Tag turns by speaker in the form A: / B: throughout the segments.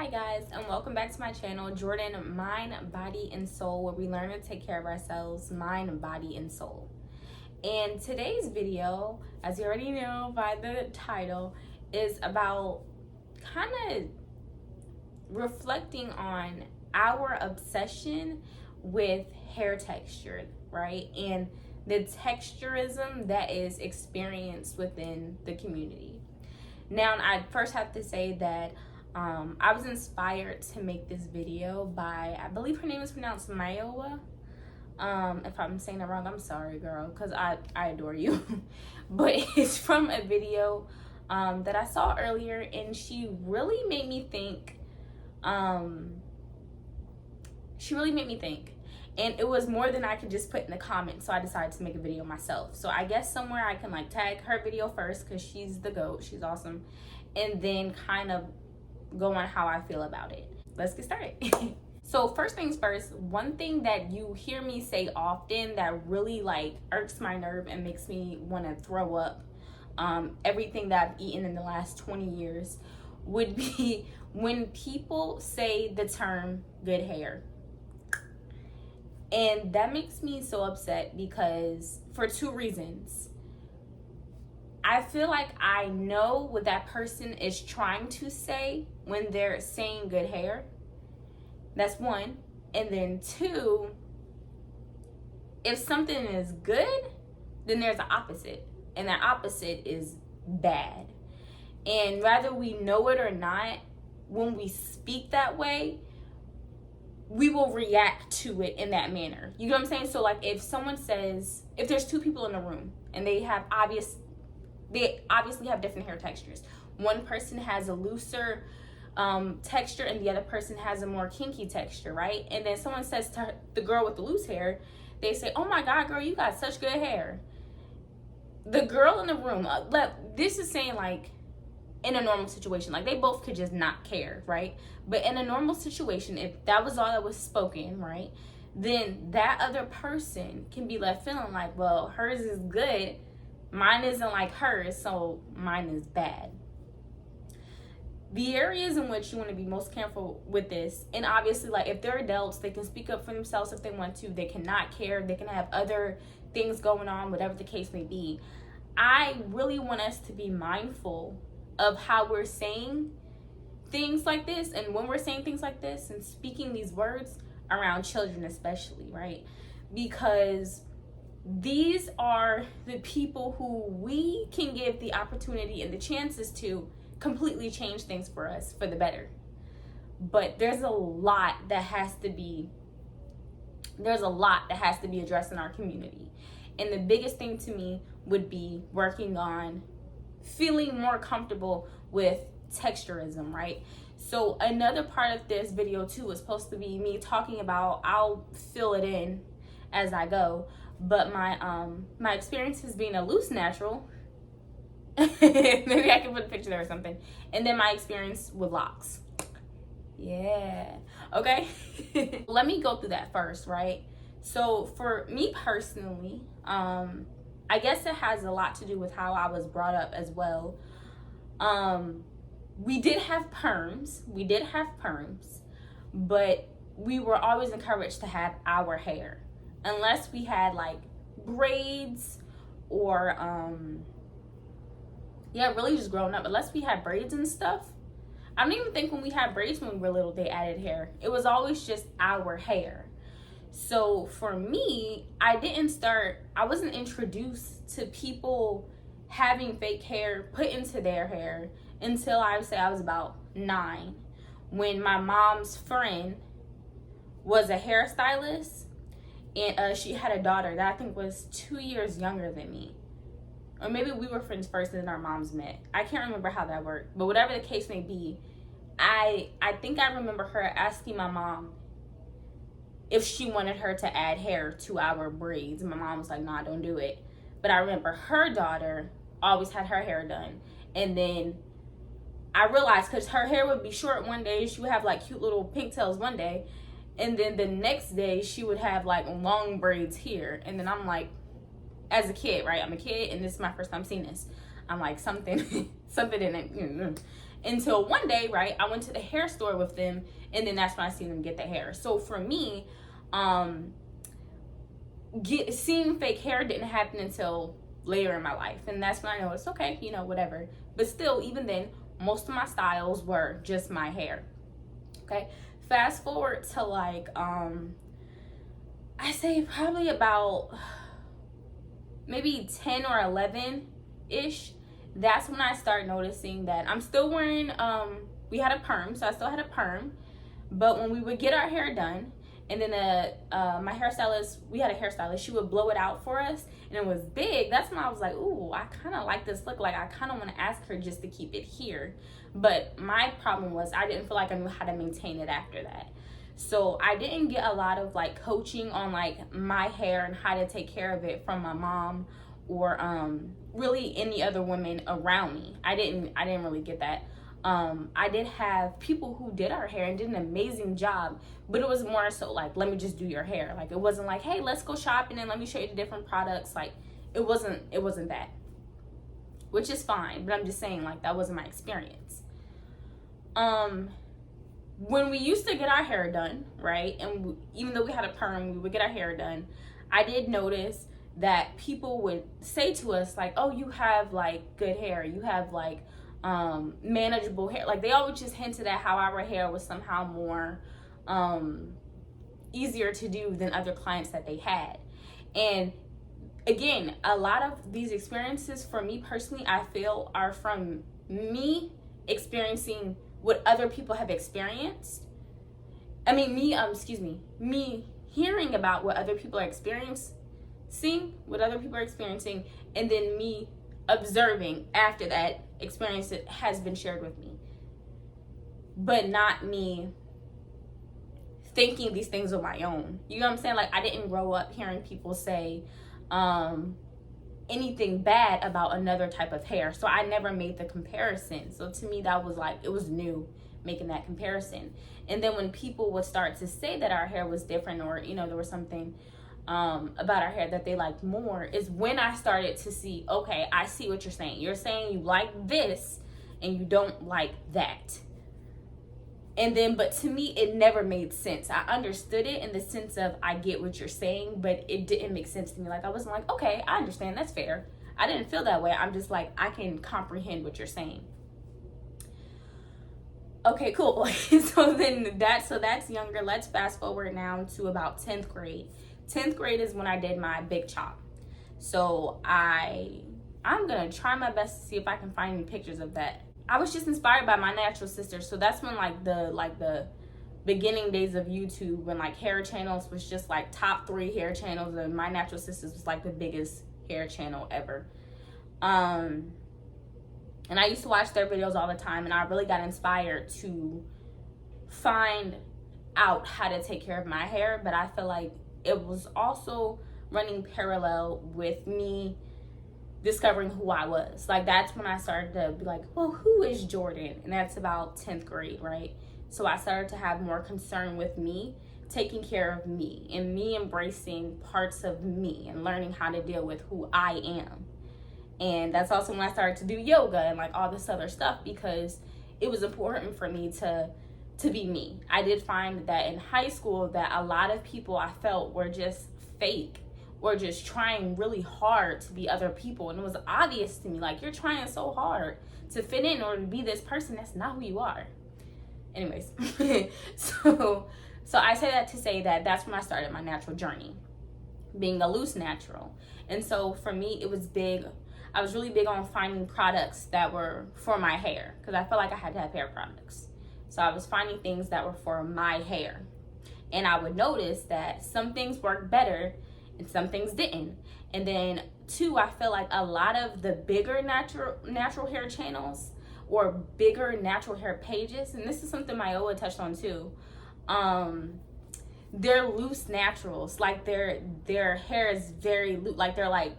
A: Hi guys, and welcome back to my channel, Jordan Mind, Body, and Soul, where we learn to take care of ourselves, mind, body, and soul. And today's video, as you already know by the title, is about kind of reflecting on our obsession with hair texture, right? And the texturism that is experienced within the community. Now, I first have to say that I was inspired to make this video by, I believe her name is pronounced Mayowa. If I'm saying it wrong, I'm sorry, girl, because I adore you. But it's from a video that I saw earlier, and she really made me think. And it was more than I could just put in the comments, so I decided to make a video myself. So I guess somewhere I can like tag her video first, because she's the GOAT, she's awesome, and then kind of go on how I feel about it. Let's get started. So first things first, one thing that you hear me say often that really like irks my nerve and makes me want to throw up everything that I've eaten in the last 20 years would be when people say the term good hair. And that makes me so upset because for two reasons. I feel like I know what that person is trying to say when they're saying good hair. That's one. And then two, if something is good, then there's an opposite. And that opposite is bad. And whether we know it or not, when we speak that way, we will react to it in that manner. You know what I'm saying? So like if someone says, if there's two people in the room and they obviously have different hair textures. One person has a looser texture and the other person has a more kinky texture, right? And then someone says to her, the girl with the loose hair, they say, "Oh my God, girl, you got such good hair." The girl in the room, this is saying like in a normal situation, like they both could just not care, right? But in a normal situation, if that was all that was spoken, right, then that other person can be left feeling like, well, hers is good, mine isn't like hers, so mine is bad. The areas in which you want to be most careful with this, and obviously like if they're adults, they can speak up for themselves if they want to, they cannot care, they can have other things going on, whatever the case may be. I really want us to be mindful of how we're saying things like this, and when we're saying things like this and speaking these words around children especially, right? Because these are the people who we can give the opportunity and the chances to completely change things for us for the better. But there's a lot that has to be addressed in our community. And the biggest thing to me would be working on feeling more comfortable with texturism, right? So another part of this video too is supposed to be me talking about, I'll fill it in as I go, but my experience as being a loose natural, maybe I can put a picture there or something, and then my experience with locks. Yeah, okay. Let me go through that first, right? So for me personally, I guess it has a lot to do with how I was brought up as well. We did have perms, but we were always encouraged to have our hair, unless we had like braids or really just growing up, unless we had braids and stuff. I don't even think when we had braids when we were little they added hair. It was always just our hair. So for me, I wasn't introduced to people having fake hair put into their hair until I would say I was about 9, when my mom's friend was a hairstylist, and she had a daughter that I think was 2 years younger than me. Or maybe we were friends first and then our moms met. I can't remember how that worked, but whatever the case may be, I think I remember her asking my mom if she wanted her to add hair to our braids. And my mom was like, "Nah, don't do it." But I remember her daughter always had her hair done. And then I realized, because her hair would be short one day, she would have like cute little pigtails one day, and then the next day she would have like long braids here. And then I'm like, as a kid, right? I'm a kid and this is my first time seeing this. I'm like, something didn't. Until one day, right, I went to the hair store with them, and then that's when I seen them get the hair. So for me, seeing fake hair didn't happen until later in my life, and that's when I noticed, okay, you know, whatever. But still, even then, most of my styles were just my hair. Okay, fast forward to like I say probably about maybe 10 or 11 ish. That's when I started noticing that I'm still wearing we had a perm, so I still had a perm, but when we would get our hair done, and then my hairstylist, we had a hairstylist, she would blow it out for us, and it was big. That's when I was like, ooh, I kind of like this look. Like, I kind of want to ask her just to keep it here. But my problem was I didn't feel like I knew how to maintain it after that. So I didn't get a lot of like coaching on like my hair and how to take care of it from my mom or really any other women around me. I didn't really get that. I did have people who did our hair and did an amazing job, but it was more so like, let me just do your hair. Like, it wasn't like, hey, let's go shopping and let me show you the different products. Like, it wasn't that, which is fine, but I'm just saying, like, that wasn't my experience. When we used to get our hair done, right, and even though we had a perm, we would get our hair done, I did notice that people would say to us, like, oh, you have like good hair, you have like manageable hair. Like, they always just hinted at how our hair was somehow more easier to do than other clients that they had. And again, a lot of these experiences for me personally, I feel, are from me experiencing what other people have experienced. I mean, me hearing about what other people are experiencing, and then me observing after that experience that has been shared with me, but not me thinking these things on my own. You know what I'm saying? Like, I didn't grow up hearing people say anything bad about another type of hair, so I never made the comparison. So to me, that was like, it was new making that comparison. And then when people would start to say that our hair was different, or, you know, there was something about our hair that they liked more, is when I started to see, okay, I see what you're saying. You're saying you like this and you don't like that. And then, but to me, it never made sense. I understood it in the sense of, I get what you're saying, but it didn't make sense to me. Like, I wasn't like, okay, I understand, that's fair. I didn't feel that way. I'm just like, I can comprehend what you're saying. Okay, cool. So that's younger. Let's fast forward now to about 10th grade. 10th grade is when I did my big chop. So I'm gonna try my best to see if I can find any pictures of that. I was just inspired by my natural sister. So that's when like the beginning days of YouTube, when like hair channels was just like top 3 hair channels, and my natural sisters was like the biggest hair channel ever. And I used to watch their videos all the time, and I really got inspired to find out how to take care of my hair. But I feel like it was also running parallel with me discovering who I was. Like, that's when I started to be like, well, who is Jordan? And that's about 10th grade, right? So I started to have more concern with me, taking care of me, and me embracing parts of me and learning how to deal with who I am. And that's also when I started to do yoga and like all this other stuff, because it was important for me to be me. I did find that in high school that a lot of people I felt were just fake, or just trying really hard to be other people. And it was obvious to me, like, you're trying so hard to fit in or to be this person. That's not who you are. Anyways, so I say that to say that that's when I started my natural journey, being a loose natural. And so for me, it was big. I was really big on finding products that were for my hair, because I felt like I had to have hair products. So I was finding things that were for my hair. And I would notice that some things worked better and some things didn't. And then 2, I feel like a lot of the bigger natural hair channels or bigger natural hair pages, and this is something Myoa touched on too, they're loose naturals. Like, their hair is very loose. Like, they're like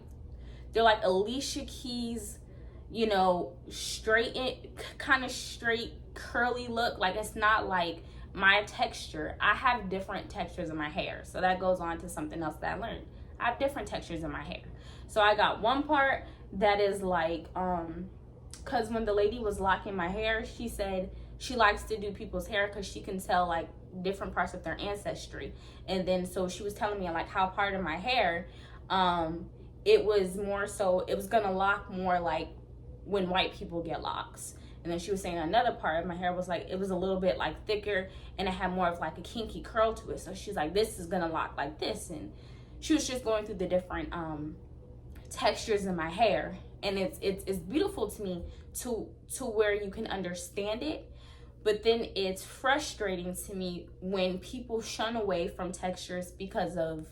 A: Alicia Keys, you know, kind of straight curly look. Like, it's not like my texture. I have different textures in my hair, so that goes on to something else that I learned. I have different textures in my hair. So I got one part that is like because when the lady was locking my hair, she said she likes to do people's hair because she can tell like different parts of their ancestry. And then so she was telling me like how part of my hair, it was more so, it was gonna lock more like when white people get locks. And then she was saying another part of my hair was like, it was a little bit like thicker and it had more of like a kinky curl to it. So she's like, this is gonna lock like this. And she was just going through the different textures in my hair. And it's beautiful to me to where you can understand it. But then it's frustrating to me when people shun away from textures because of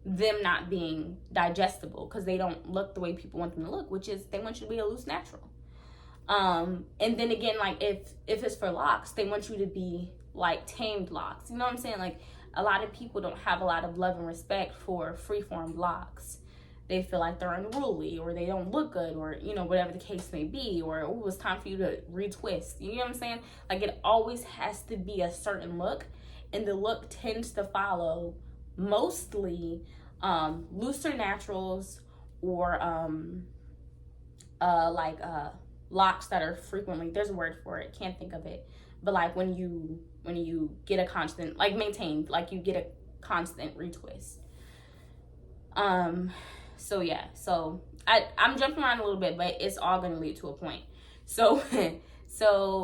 A: them not being digestible, because they don't look the way people want them to look, which is they want you to be a loose natural. And then again, like if it's for locks, they want you to be like tamed locks. You know what I'm saying? Like a lot of people don't have a lot of love and respect for freeform locks. They feel like they're unruly, or they don't look good, or, you know, whatever the case may be, or oh, it's time for you to retwist. You know what I'm saying? Like it always has to be a certain look, and the look tends to follow mostly looser naturals, or locks that are frequently, there's a word for it, can't think of it, but like when you get a constant, like maintained, like you get a constant retwist. So yeah, so I'm jumping around a little bit, but it's all going to lead to a point. So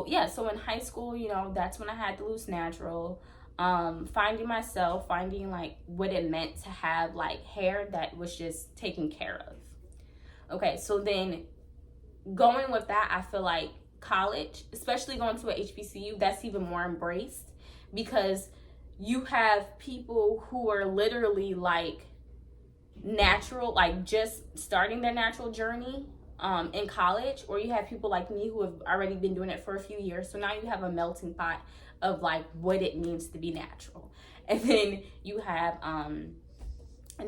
A: yeah, so in high school, you know, that's when I had the loose natural, finding myself, finding like what it meant to have like hair that was just taken care of. Okay, so then going with that, I feel like college, especially going to a HBCU, that's even more embraced, because you have people who are literally like natural, like just starting their natural journey in college, or you have people like me who have already been doing it for a few years. So now you have a melting pot of like what it means to be natural. And then you have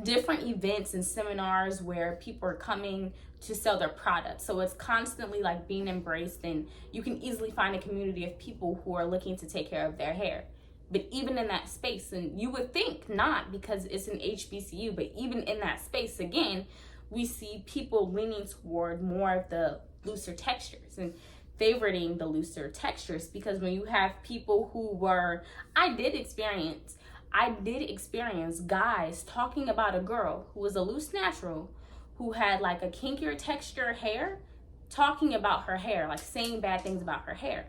A: different events and seminars where people are coming to sell their products. So it's constantly like being embraced, and you can easily find a community of people who are looking to take care of their hair. But even in that space, and you would think not because it's an HBCU, but even in that space, again, we see people leaning toward more of the looser textures and favoriting the looser textures, because when you have people who were, I did experience guys talking about a girl who was a loose natural who had like a kinkier texture hair, talking about her hair, like saying bad things about her hair.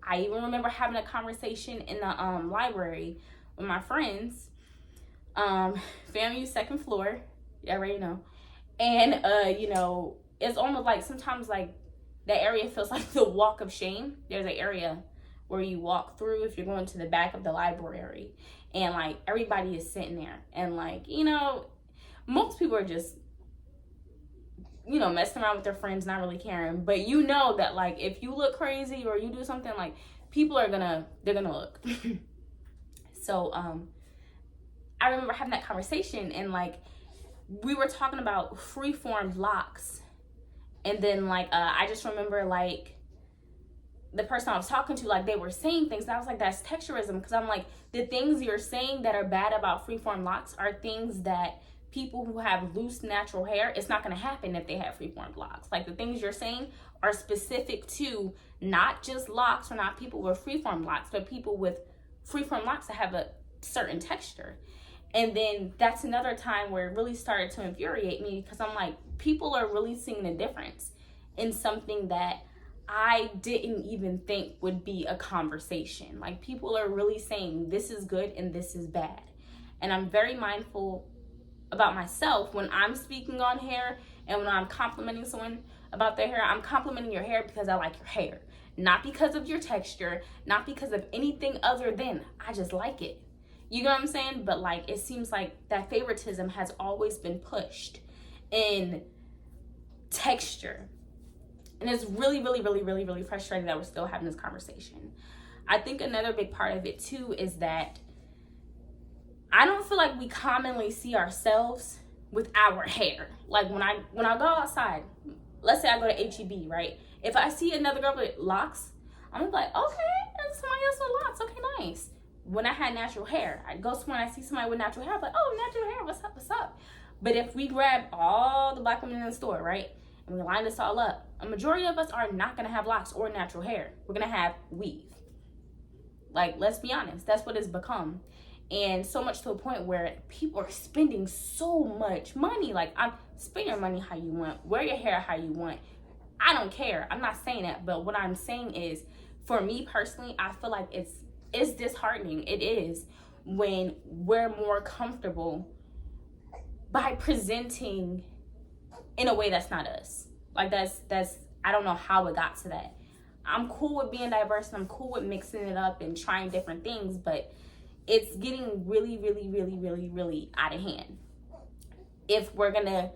A: I even remember having a conversation in the library with my friends. FAMU second floor, you already know. And you know, it's almost like sometimes like that area feels like the walk of shame. There's an area where you walk through if you're going to the back of the library, and like everybody is sitting there, and like, you know, most people are just, you know, messing around with their friends, not really caring. But you know that like if you look crazy or you do something, like people are they're gonna look. So I remember having that conversation, and like we were talking about freeform locks, and then like I just remember like the person I was talking to, like they were saying things, and I was like, that's texturism, because I'm like, the things you're saying that are bad about freeform locks are things that people who have loose natural hair, it's not going to happen if they have freeform locks. Like the things you're saying are specific to not just locks, or not people with freeform locks, but people with freeform locks that have a certain texture. And then that's another time where it really started to infuriate me, because I'm like, people are really seeing the difference in something that I didn't even think would be a conversation. Like people are really saying this is good and this is bad. And I'm very mindful about myself when I'm speaking on hair, and when I'm complimenting someone about their hair, I'm complimenting your hair because I like your hair, not because of your texture, not because of anything other than I just like it. You know what I'm saying? But like it seems like that favoritism has always been pushed in texture. And it's really, really, really, really, really frustrating that we're still having this conversation. I think another big part of it too is that I don't feel like we commonly see ourselves with our hair. Like when I go outside, let's say I go to HEB, right? If I see another girl with locks, I'm like, okay, that's somebody else with locks. Okay, nice. When I had natural hair, I'd go somewhere and I see somebody with natural hair, I'm like, oh, natural hair, what's up, what's up? But if we grab all the black women in the store, right? and we line this all up, a majority of us are not going to have locks or natural hair. We're going to have weave. Like, let's be honest, that's what it's become. And so much to a point where people are spending so much money. Like, spend your money how you want, wear your hair how you want. I don't care. I'm not saying that, but what I'm saying is, for me personally, I feel like it's disheartening. It is, when we're more comfortable by presenting in a way that's not us. Like, that's I don't know how it got to that. I'm cool with being diverse and I'm cool with mixing it up and trying different things, but it's getting really, really, really, really, really out of hand. If we're gonna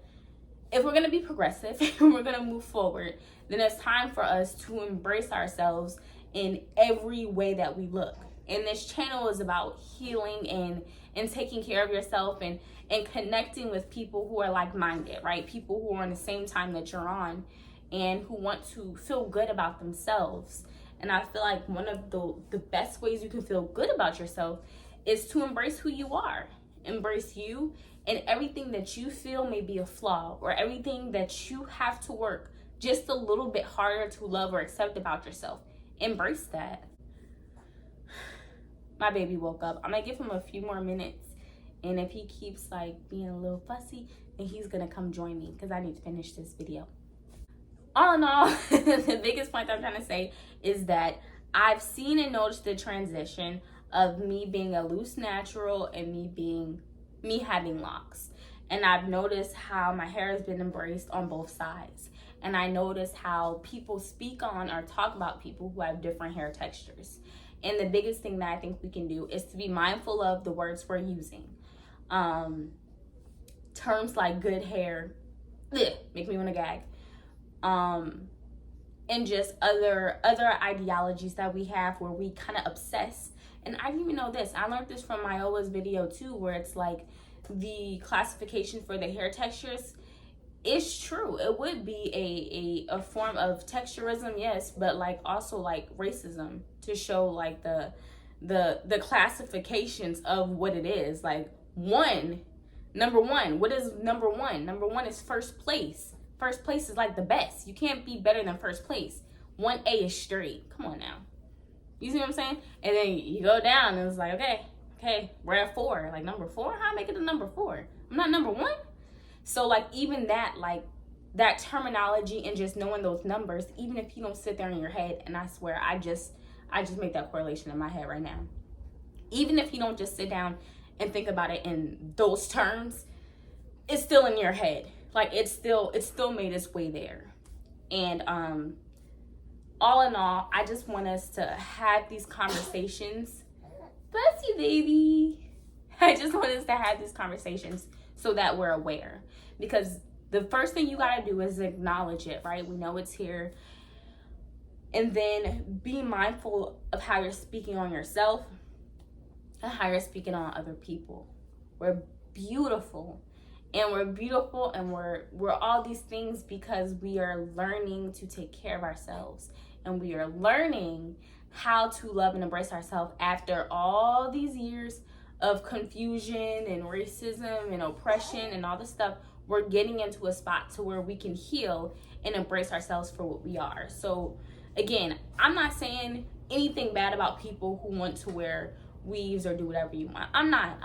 A: be progressive and we're gonna move forward, then it's time for us to embrace ourselves in every way that we look. And this channel is about healing and taking care of yourself and connecting with people who are like-minded, right? People who are on the same time that you're on and who want to feel good about themselves. And I feel like one of the best ways you can feel good about yourself is to embrace who you are. Embrace you and everything that you feel may be a flaw, or everything that you have to work just a little bit harder to love or accept about yourself. Embrace that. My baby woke up. I'm gonna give him a few more minutes, and if he keeps like being a little fussy, then he's gonna come join me because I need to finish this video. All in all, the biggest point that I'm trying to say is that I've seen and noticed the transition of me being a loose natural and me having locks. And I've noticed how my hair has been embraced on both sides. And I noticed how people speak on or talk about people who have different hair textures. And the biggest thing that I think we can do is to be mindful of the words we're using. Terms like good hair, make me want to gag. And just other ideologies that we have where we kind of obsess. And I didn't even know this. I learned this from Myola's video too, where it's like the classification for the hair textures. It's true. It would be a form of texturism, yes, but like also like racism, to show like the classifications of what it is. Like number one. What is number one? Number one is first place. First place is like the best. You can't be better than first place. 1A is straight. Come on now. You see what I'm saying? And then you go down and it's like, okay, we're at 4. Like, number 4? How I make it to number 4? I'm not number 1? So like, even that, like that terminology and just knowing those numbers, even if you don't sit there in your head, and I swear I just make that correlation in my head right now. Even if you don't just sit down and think about it in those terms, it's still in your head. Like, it's still made its way there. And all in all, I just want us to have these conversations. Bless you, baby. I just want us to have these conversations so that we're aware. Because the first thing you gotta do is acknowledge it, right? We know it's here. And then be mindful of how you're speaking on yourself and how you're speaking on other people. We're beautiful. And we're beautiful, and we're all these things because we are learning to take care of ourselves. And we are learning how to love and embrace ourselves after all these years of confusion and racism and oppression and all this stuff. We're getting into a spot to where we can heal and embrace ourselves for what we are. So again, I'm not saying anything bad about people who want to wear weaves or do whatever you want. I'm not.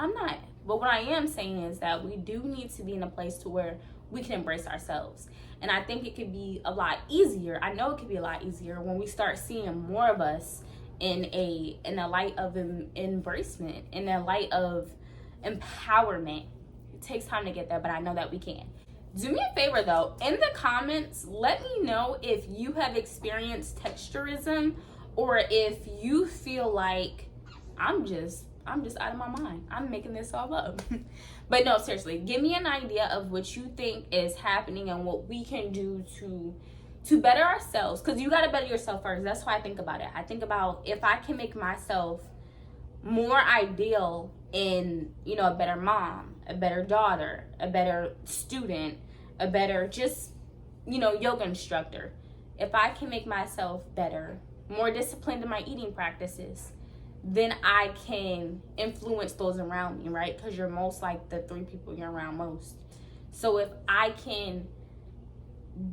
A: But what I am saying is that we do need to be in a place to where we can embrace ourselves. And I think it could be a lot easier. I know it could be a lot easier when we start seeing more of us in a light of embracement, in a light of empowerment. It takes time to get there, but I know that we can. Do me a favor though, in the comments, let me know if you have experienced texturism, or if you feel like I'm just out of my mind. I'm making this all up. But no, seriously, give me an idea of what you think is happening and what we can do to better ourselves. Because you got to better yourself first. That's why I think about it. I think about if I can make myself more ideal in, a better mom, a better daughter, a better student, a better just, yoga instructor. If I can make myself better, more disciplined in my eating practices, then I can influence those around me, right? Because you're most like the 3 people you're around most. So if I can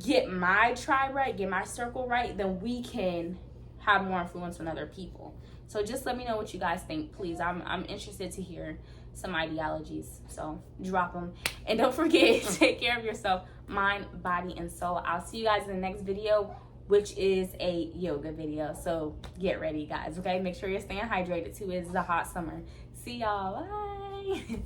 A: get my tribe right, get my circle right, then we can have more influence on other people. So just let me know what you guys think, please. I'm interested to hear some ideologies. So drop them. And don't forget, take care of yourself, mind, body, and soul. I'll see you guys in the next video, which is a yoga video. So get ready, guys, okay? Make sure you're staying hydrated too. It's a hot summer. See y'all. Bye.